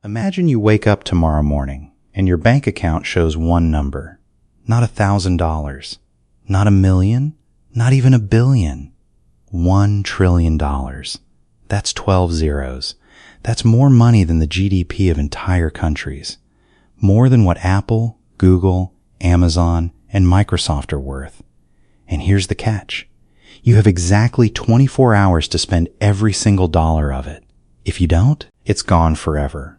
Imagine you wake up tomorrow morning and your bank account shows one number. Not $1,000, not $1 million, not even $1 billion. $1 trillion. That's 12 zeros. That's more money than the GDP of entire countries. More than what Apple, Google, Amazon, and Microsoft are worth. And here's the catch. You have exactly 24 hours to spend every single dollar of it. If you don't, it's gone forever.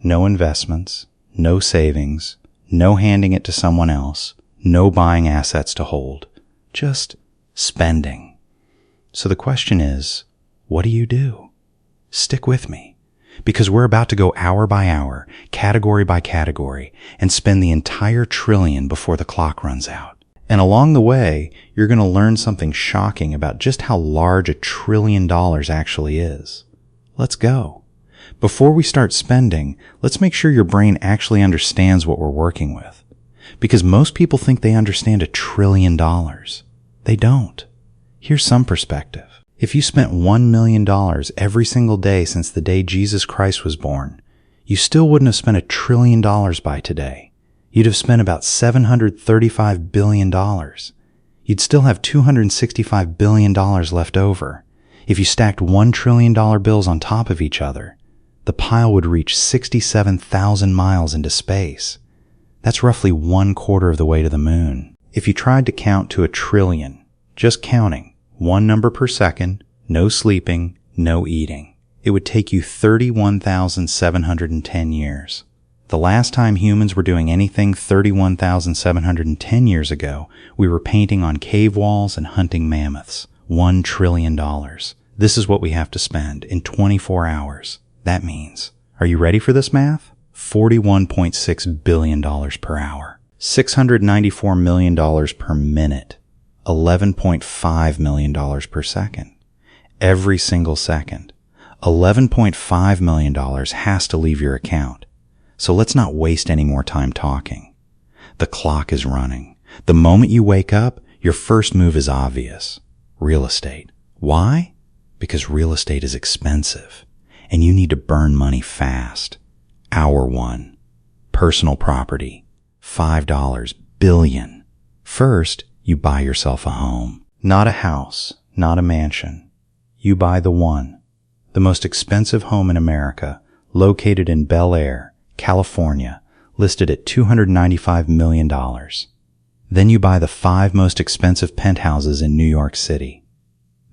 No investments, no savings, no handing it to someone else, no buying assets to hold. Just spending. So the question is, what do? Stick with me, because we're about to go hour by hour, category by category, and spend the entire trillion before the clock runs out. And along the way, you're going to learn something shocking about just how large $1 trillion actually is. Let's go. Before we start spending, let's make sure your brain actually understands what we're working with. Because most people think they understand $1 trillion. They don't. Here's some perspective. If you spent $1 million every single day since the day Jesus Christ was born, you still wouldn't have spent $1 trillion by today. You'd have spent about $735 billion. You'd still have $265 billion left over. If you stacked $1 trillion bills on top of each other, the pile would reach 67,000 miles into space. That's roughly 1/4 of the way to the moon. If you tried to count to $1 trillion, just counting, one number per second, no sleeping, no eating, it would take you 31,710 years. The last time humans were doing anything 31,710 years ago, we were painting on cave walls and hunting mammoths. $1 trillion. This is what we have to spend in 24 hours. That means, are you ready for this math? $41.6 billion per hour, $694 million per minute, $11.5 million per second. Every single second. $11.5 million has to leave your account. So let's not waste any more time talking. The clock is running. The moment you wake up, your first move is obvious. Real estate. Why? Because real estate is expensive, and you need to burn money fast. Hour one. Personal property. $5 billion. First, you buy yourself a home. Not a house, not a mansion. You buy the one. The most expensive home in America, located in Bel Air, California, listed at $295 million. Then you buy the 5 most expensive penthouses in New York City.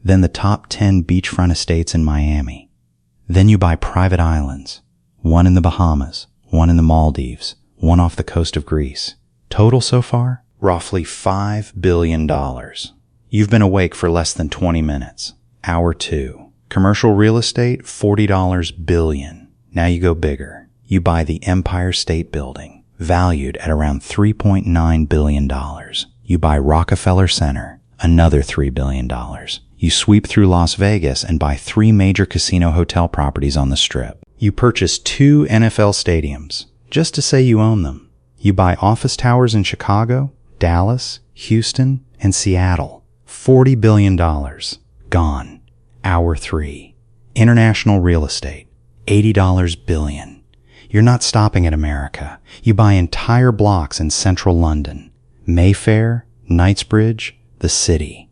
Then the top 10 beachfront estates in Miami. Then you buy private islands. One in the Bahamas, one in the Maldives, one off the coast of Greece. Total so far? Roughly $5 billion. You've been awake for less than 20 minutes. Hour 2. Commercial real estate, $40 billion. Now you go bigger. You buy the Empire State Building, valued at around $3.9 billion. You buy Rockefeller Center, another $3 billion. You sweep through Las Vegas and buy 3 major casino hotel properties on the Strip. You purchase 2 NFL stadiums, just to say you own them. You buy office towers in Chicago, Dallas, Houston, and Seattle. $40 billion. Gone. Hour 3. International real estate. $80 billion. You're not stopping at America. You buy entire blocks in central London. Mayfair, Knightsbridge, the city.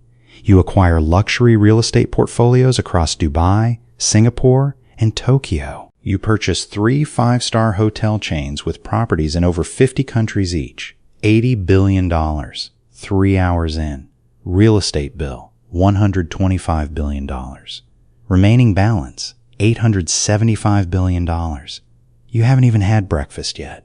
You acquire luxury real estate portfolios across Dubai, Singapore, and Tokyo. You purchase 3 5-star hotel chains with properties in over 50 countries each. $80 billion. 3 hours in. Real estate bill, $125 billion. Remaining balance, $875 billion. You haven't even had breakfast yet.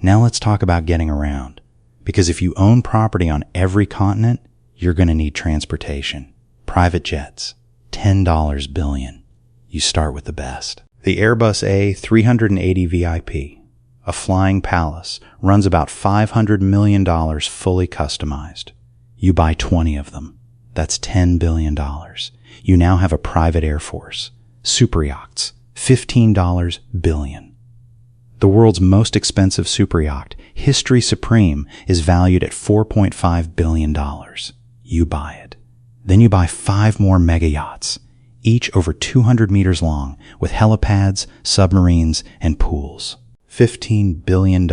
Now let's talk about getting around. Because if you own property on every continent, you're going to need transportation. Private jets, $10 billion. You start with the best. The Airbus A380 VIP, a flying palace, runs about $500 million fully customized. You buy 20 of them. That's $10 billion. You now have a private air force. Super yachts, $15 billion. The world's most expensive super yacht, History Supreme, is valued at $4.5 billion. You buy it. Then you buy 5 more mega yachts, each over 200 meters long, with helipads, submarines, and pools. $15 billion.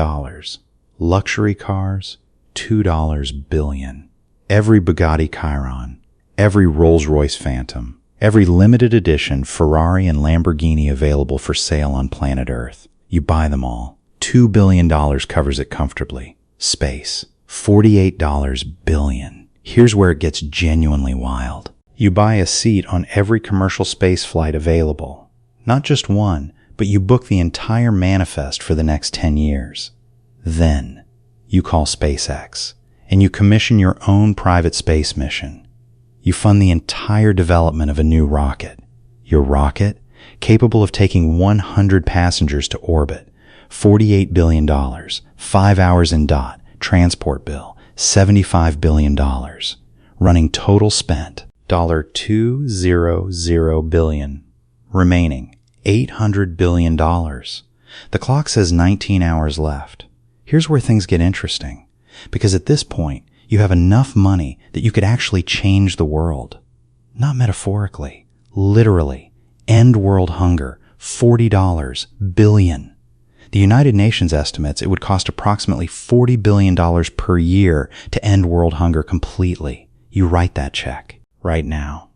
Luxury cars, $2 billion. Every Bugatti Chiron, every Rolls-Royce Phantom, every limited edition Ferrari and Lamborghini available for sale on planet Earth. You buy them all. $2 billion covers it comfortably. Space, $48 billion. Here's where it gets genuinely wild. You buy a seat on every commercial space flight available. Not just one, but you book the entire manifest for the next 10 years. Then, you call SpaceX, and you commission your own private space mission. You fund the entire development of a new rocket. Your rocket, capable of taking 100 passengers to orbit. $48 billion, 5 hours in dot, transport bill, $75 billion. Running total spent, $200 billion. Remaining, $800 billion. The clock says 19 hours left. Here's where things get interesting, because at this point, you have enough money that you could actually change the world. Not metaphorically, literally. End world hunger, $40 billion. The United Nations estimates it would cost approximately $40 billion per year to end world hunger completely. You write that check right now.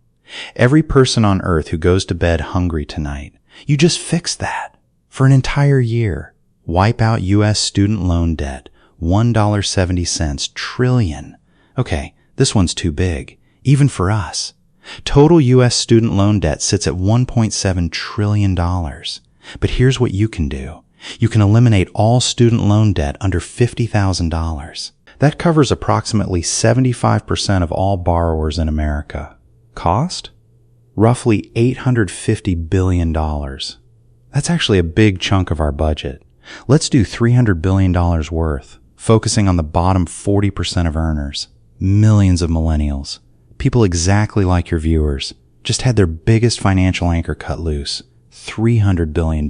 Every person on Earth who goes to bed hungry tonight, you just fix that for an entire year. Wipe out U.S. student loan debt, $1.70 trillion. Okay, this one's too big, even for us. Total U.S. student loan debt sits at $1.7 trillion. But here's what you can do. You can eliminate all student loan debt under $50,000. That covers approximately 75% of all borrowers in America. Cost? Roughly $850 billion. That's actually a big chunk of our budget. Let's do $300 billion worth, focusing on the bottom 40% of earners. Millions of millennials. People exactly like your viewers. Just had their biggest financial anchor cut loose. $300 billion.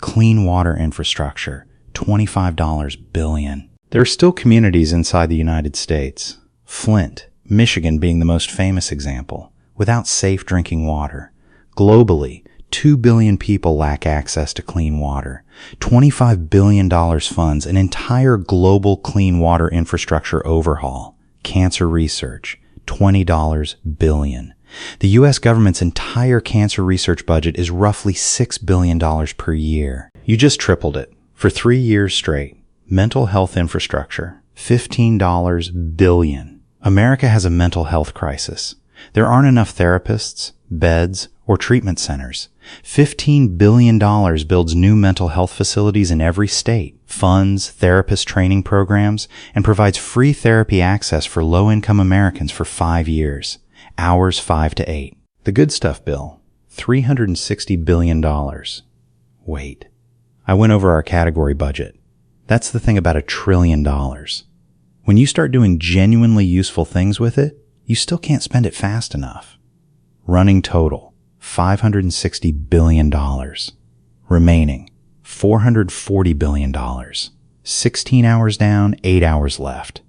Clean water infrastructure, $25 billion. There are still communities inside the United States, Flint, Michigan being the most famous example, without safe drinking water. Globally, 2 billion people lack access to clean water. $25 billion funds an entire global clean water infrastructure overhaul. Cancer research, $20 billion. The U.S. government's entire cancer research budget is roughly $6 billion per year. You just tripled it for 3 years straight. Mental health infrastructure, $15 billion. America has a mental health crisis. There aren't enough therapists, beds, or treatment centers. $15 billion builds new mental health facilities in every state, funds therapist training programs, and provides free therapy access for low-income Americans for 5 years. Hours 5 to 8. The good stuff bill, $360 billion. Wait, I went over our category budget. That's the thing about $1 trillion. When you start doing genuinely useful things with it, you still can't spend it fast enough. Running total, $560 billion. Remaining, $440 billion. 16 hours down, 8 hours left.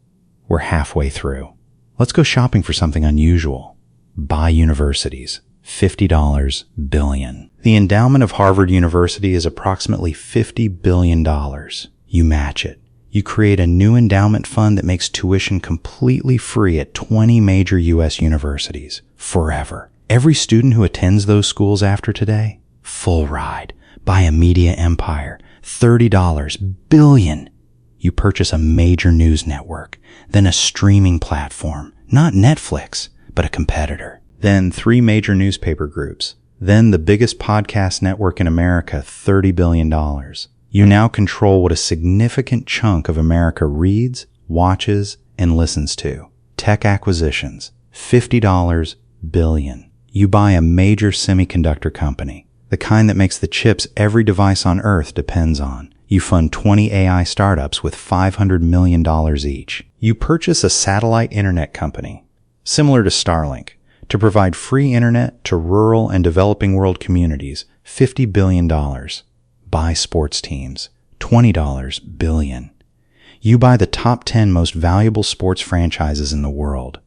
We're halfway through. Let's go shopping for something unusual. Buy universities, $50 billion. The endowment of Harvard University is approximately $50 billion. You match it. You create a new endowment fund that makes tuition completely free at 20 major U.S. universities, forever. Every student who attends those schools after today, full ride. Buy a media empire, $30 billion. You purchase a major news network, then a streaming platform, not Netflix, but a competitor. Then 3 major newspaper groups. Then the biggest podcast network in America, $30 billion. You now control what a significant chunk of America reads, watches, and listens to. Tech acquisitions, $50 billion. You buy a major semiconductor company, the kind that makes the chips every device on Earth depends on. You fund 20 AI startups with $500 million each. You purchase a satellite internet company, similar to Starlink, to provide free internet to rural and developing world communities, $50 billion. Buy sports teams, $20 billion. You buy the top 10 most valuable sports franchises in the world.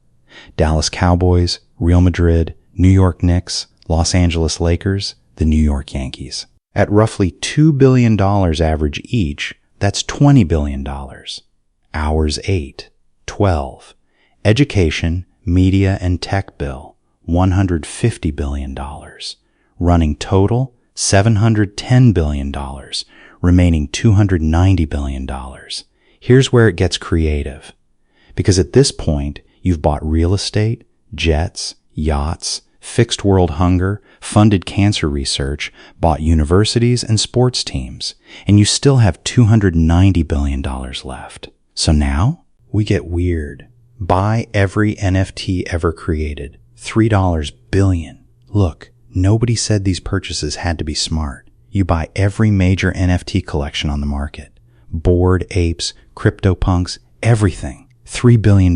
Dallas Cowboys, Real Madrid, New York Knicks, Los Angeles Lakers, the New York Yankees. At roughly $2 billion average each, that's $20 billion. Hours 8, 12. Education, media, and tech bill, $150 billion. Running total, $710 billion, remaining $290 billion. Here's where it gets creative. Because at this point, you've bought real estate, jets, yachts, fixed world hunger, funded cancer research, bought universities and sports teams, and you still have $290 billion left. So now, we get weird. Buy every NFT ever created. $3 billion. Look, nobody said these purchases had to be smart. You buy every major NFT collection on the market. Bored Apes, CryptoPunks, everything. $3 billion.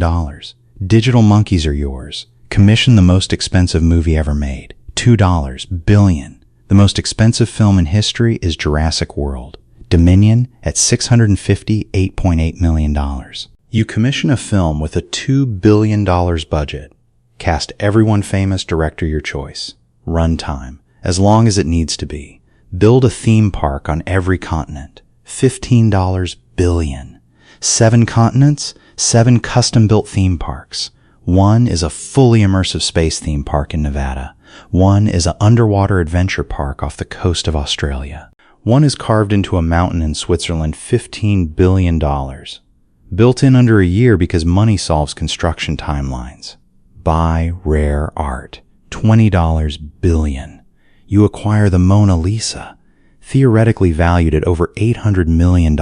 Digital monkeys are yours. Commission the most expensive movie ever made. $2 billion. The most expensive film in history is Jurassic World. Dominion at $658.8 million. You commission a film with a $2 billion budget. Cast everyone famous director your choice. Runtime, as long as it needs to be. Build a theme park on every continent. $15 billion. 7 continents, 7 custom-built theme parks. One is a fully immersive space theme park in Nevada. One is an underwater adventure park off the coast of Australia. One is carved into a mountain in Switzerland, $15 billion. Built in under a year because money solves construction timelines. Buy rare art. $20 billion. You acquire the Mona Lisa, theoretically valued at over $800 million.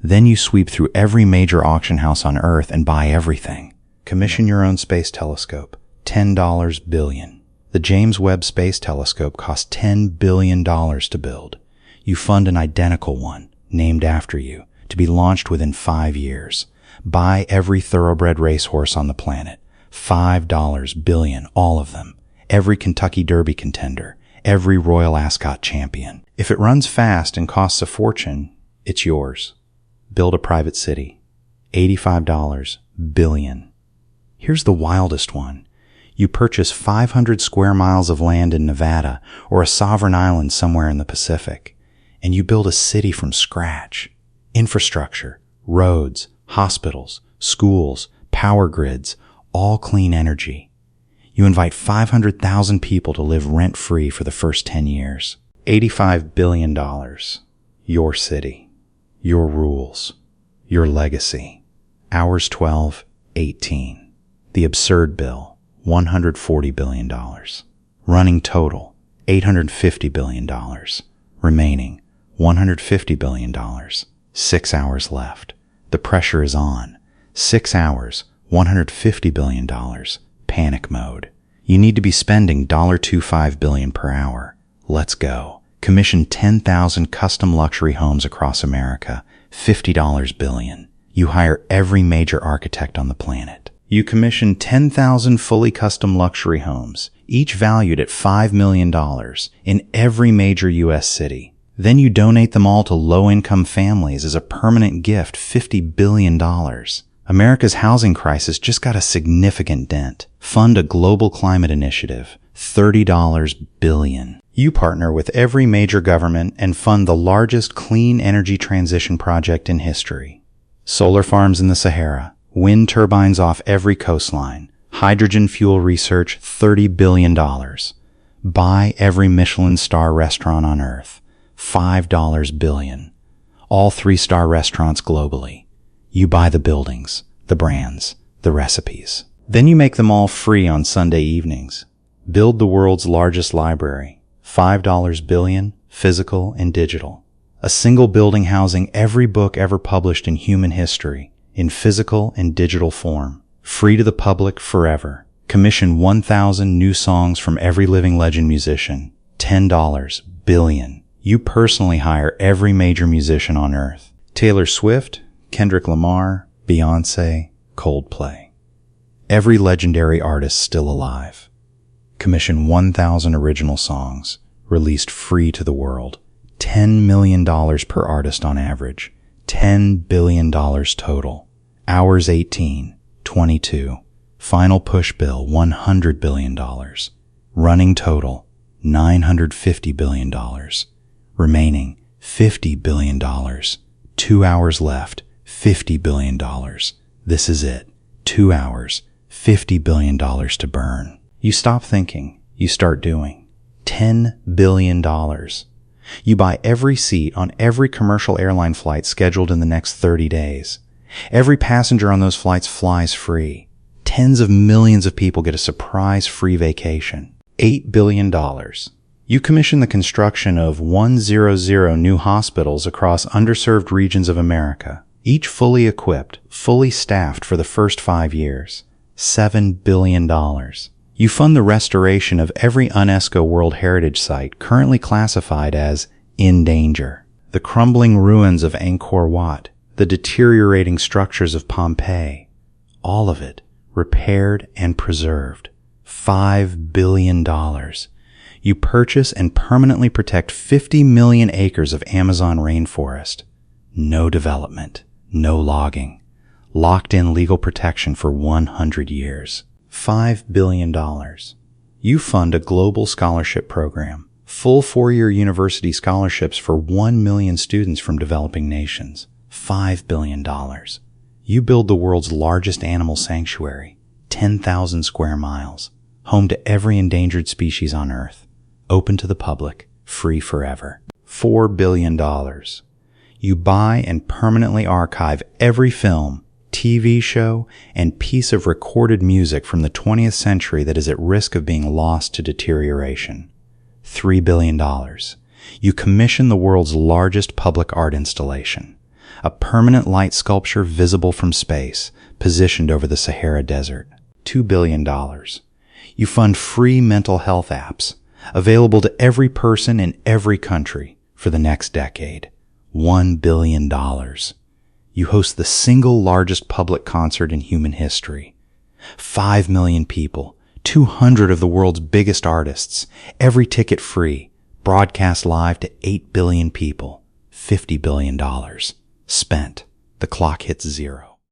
Then you sweep through every major auction house on Earth and buy everything. Commission your own space telescope. $10 billion. The James Webb Space Telescope cost $10 billion to build. You fund an identical one, named after you, to be launched within 5 years. Buy every thoroughbred racehorse on the planet. $5 billion, all of them. Every Kentucky Derby contender. Every Royal Ascot champion. If it runs fast and costs a fortune, it's yours. Build a private city. $85 billion. Here's the wildest one. You purchase 500 square miles of land in Nevada or a sovereign island somewhere in the Pacific, and you build a city from scratch. Infrastructure, roads, hospitals, schools, power grids, all clean energy. You invite 500,000 people to live rent-free for the first 10 years. $85 billion. Your city. Your rules. Your legacy. Hours 12, 18. The absurd bill, $140 billion. Running total, $850 billion. Remaining, $150 billion. 6 hours left. The pressure is on. 6 hours, $150 billion. Panic mode. You need to be spending $25 billion per hour. Let's go. Commission 10,000 custom luxury homes across America. $50 billion. You hire every major architect on the planet. You commission 10,000 fully custom luxury homes, each valued at $5 million, in every major U.S. city. Then you donate them all to low-income families as a permanent gift, $50 billion. America's housing crisis just got a significant dent. Fund a global climate initiative, $30 billion. You partner with every major government and fund the largest clean energy transition project in history. Solar farms in the Sahara, wind turbines off every coastline, hydrogen fuel research, $30 billion. Buy every Michelin star restaurant on Earth, $5 billion. All 3-star restaurants globally. You buy the buildings, the brands, the recipes. Then you make them all free on Sunday evenings. Build the world's largest library, $5 billion, physical and digital. A single building housing every book ever published in human history, in physical and digital form. Free to the public forever. Commission 1,000 new songs from every living legend musician. $10 billion. You personally hire every major musician on Earth. Taylor Swift, Kendrick Lamar, Beyoncé, Coldplay. Every legendary artist still alive. Commission 1,000 original songs, released free to the world. $10 million per artist on average. $10 billion total. Hours 18, 22. Final push bill, $100 billion. Running total, $950 billion. Remaining, $50 billion. 2 hours left, $50 billion. This is it. 2 hours, $50 billion to burn. You stop thinking, you start doing. $10 billion. You buy every seat on every commercial airline flight scheduled in the next 30 days. Every passenger on those flights flies free. Tens of millions of people get a surprise free vacation. $8 billion. You commission the construction of 100 new hospitals across underserved regions of America, each fully equipped, fully staffed for the first 5 years. $7 billion. You fund the restoration of every UNESCO World Heritage Site currently classified as in danger. The crumbling ruins of Angkor Wat, the deteriorating structures of Pompeii, all of it repaired and preserved. $5 billion. You purchase and permanently protect 50 million acres of Amazon rainforest. No development, no logging. Locked in legal protection for 100 years. $5 billion. You fund a global scholarship program, full 4-year university scholarships for 1 million students from developing nations. $5 billion. You build the world's largest animal sanctuary, 10,000 square miles, home to every endangered species on Earth, open to the public, free forever. $4 billion. You buy and permanently archive every film, TV show, and piece of recorded music from the 20th century that is at risk of being lost to deterioration. $3 billion. You commission the world's largest public art installation, a permanent light sculpture visible from space, positioned over the Sahara Desert. $2 billion. You fund free mental health apps, available to every person in every country for the next decade. $1 billion. You host the single largest public concert in human history. 5 million people, 200 of the world's biggest artists, every ticket free, broadcast live to 8 billion people. $50 billion. Spent. The clock hits 0.